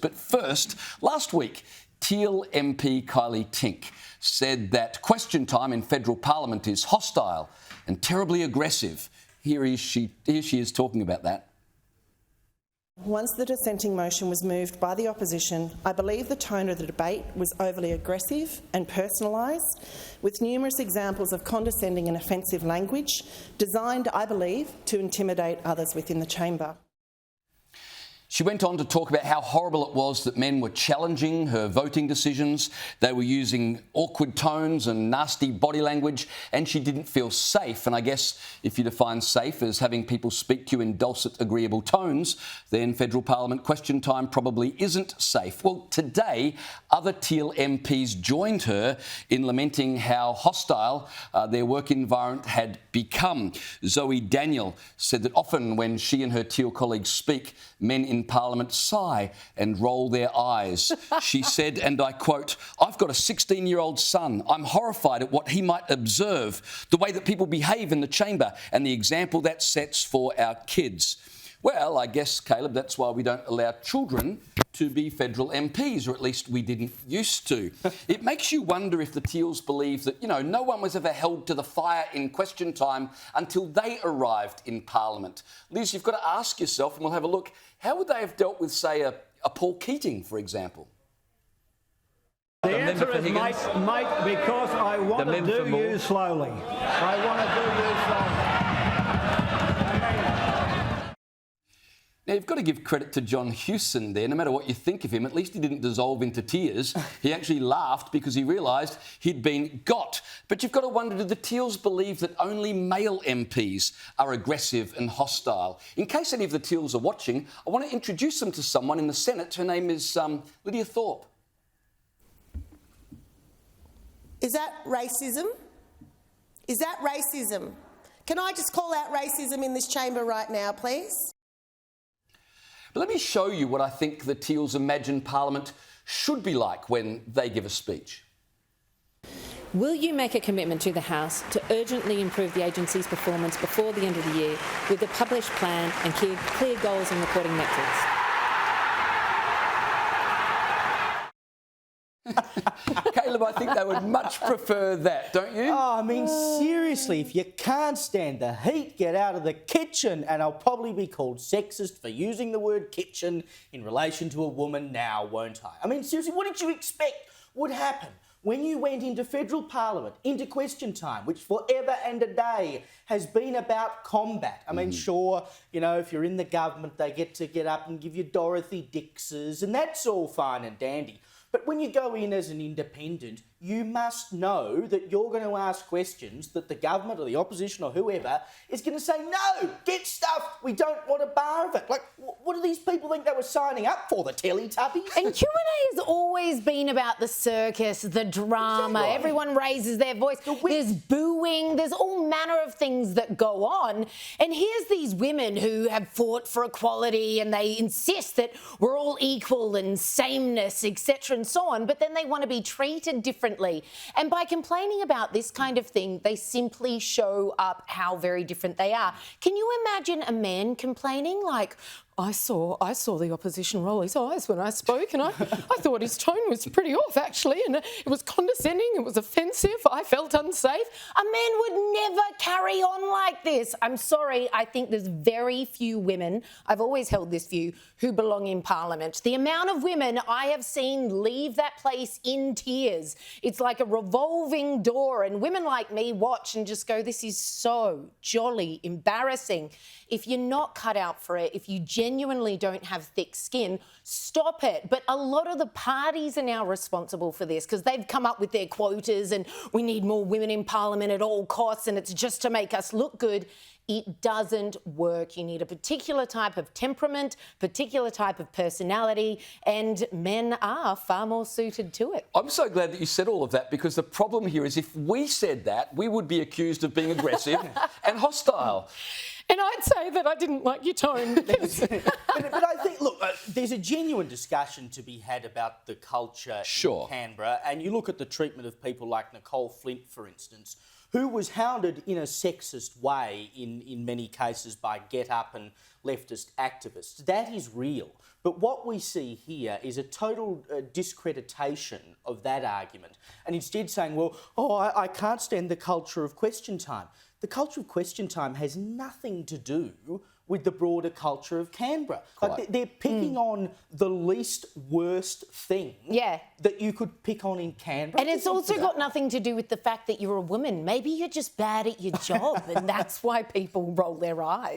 But first, last week, Teal MP Kylea Tink said that question time in federal parliament is hostile and terribly aggressive. Here she is talking about that. Once the dissenting motion was moved by the opposition, I believe the tone of the debate was overly aggressive and personalised, with numerous examples of condescending and offensive language designed, I believe, to intimidate others within the chamber. She went on to talk about how horrible it was that men were challenging her voting decisions. They were using awkward tones and nasty body language, and she didn't feel safe. And I guess if you define safe as having people speak to you in dulcet, agreeable tones, then federal parliament question time probably isn't safe. Well, today, other Teal MPs joined her in lamenting how hostile their work environment had become. Zoe Daniel said that often when she and her Teal colleagues speak, men in Parliament sigh and roll their eyes. She said, and I quote, "I've got a 16-year-old son. I'm horrified at what he might observe, the way that people behave in the chamber and the example that sets for our kids." Well, I guess, Caleb, that's why we don't allow children to be federal MPs, or at least we didn't used to. It makes you wonder if the Teals believe that, no one was ever held to the fire in question time until they arrived in Parliament. Liz, you've got to ask yourself, and we'll have a look, how would they have dealt with, say, a Paul Keating, for example? The answer is, mate, because I want to do you slowly. I want to do you slowly. Now, you've got to give credit to John Hewson there. No matter what you think of him, at least he didn't dissolve into tears. He actually laughed because he realised he'd been got. But you've got to wonder, do the Teals believe that only male MPs are aggressive and hostile? In case any of the Teals are watching, I want to introduce them to someone in the Senate. Her name is Lydia Thorpe. Is that racism? Is that racism? Can I just call out racism in this chamber right now, please? But let me show you what I think the Teals imagine Parliament should be like when they give a speech. Will you make a commitment to the House to urgently improve the agency's performance before the end of the year with a published plan and clear goals and reporting metrics? Caleb, I think they would much prefer that, don't you? Oh, I mean, seriously, if you can't stand the heat, get out of the kitchen. And I'll probably be called sexist for using the word kitchen in relation to a woman now, won't I? I mean, seriously, what did you expect would happen when you went into federal parliament, into question time, which forever and a day has been about combat? I mean, sure, if you're in the government, they get to get up and give you Dorothy Dixes, and that's all fine and dandy. But when you go in as an independent, you must know that you're going to ask questions that the government or the opposition or whoever is going to say, no, get stuff, we don't want a bar of it. Like, what do these people think they were signing up for, the Teletubbies? And Q&A has always been about the circus, the drama, Exactly. Everyone raises their voice, there's booing, there's all manner of things that go on. And here's these women who have fought for equality and they insist that we're all equal and sameness, etc. and so on, but then they want to be treated differently. And by complaining about this kind of thing, they simply show up how very different they are. Can you imagine a man complaining like, I saw the opposition roll his eyes when I spoke and I thought his tone was pretty off, actually, and it was condescending, it was offensive, I felt unsafe. A man would never carry on like this. I'm sorry, I think there's very few women, I've always held this view, who belong in Parliament. The amount of women I have seen leave that place in tears, it's like a revolving door, and women like me watch and just go, this is so jolly embarrassing. If you're not cut out for it, if you genuinely don't have thick skin, stop it. But a lot of the parties are now responsible for this because they've come up with their quotas and we need more women in Parliament at all costs and it's just to make us look good. It doesn't work. You need a particular type of temperament, particular type of personality, and men are far more suited to it. I'm so glad that you said all of that, because the problem here is if we said that, we would be accused of being aggressive and hostile. And I'd say that I didn't like your tone. Because but I think, look, there's a genuine discussion to be had about the culture in Canberra. And you look at the treatment of people like Nicole Flint, for instance, who was hounded in a sexist way in many cases by Get Up and leftist activists. That is real. But what we see here is a total discreditation of that argument, and instead saying, well, I can't stand the culture of question time. The culture of question time has nothing to do with the broader culture of Canberra. Like, they're picking on the least worst thing that you could pick on in Canberra. And it's also got nothing to do with the fact that you're a woman. Maybe you're just bad at your job and that's why people roll their eyes.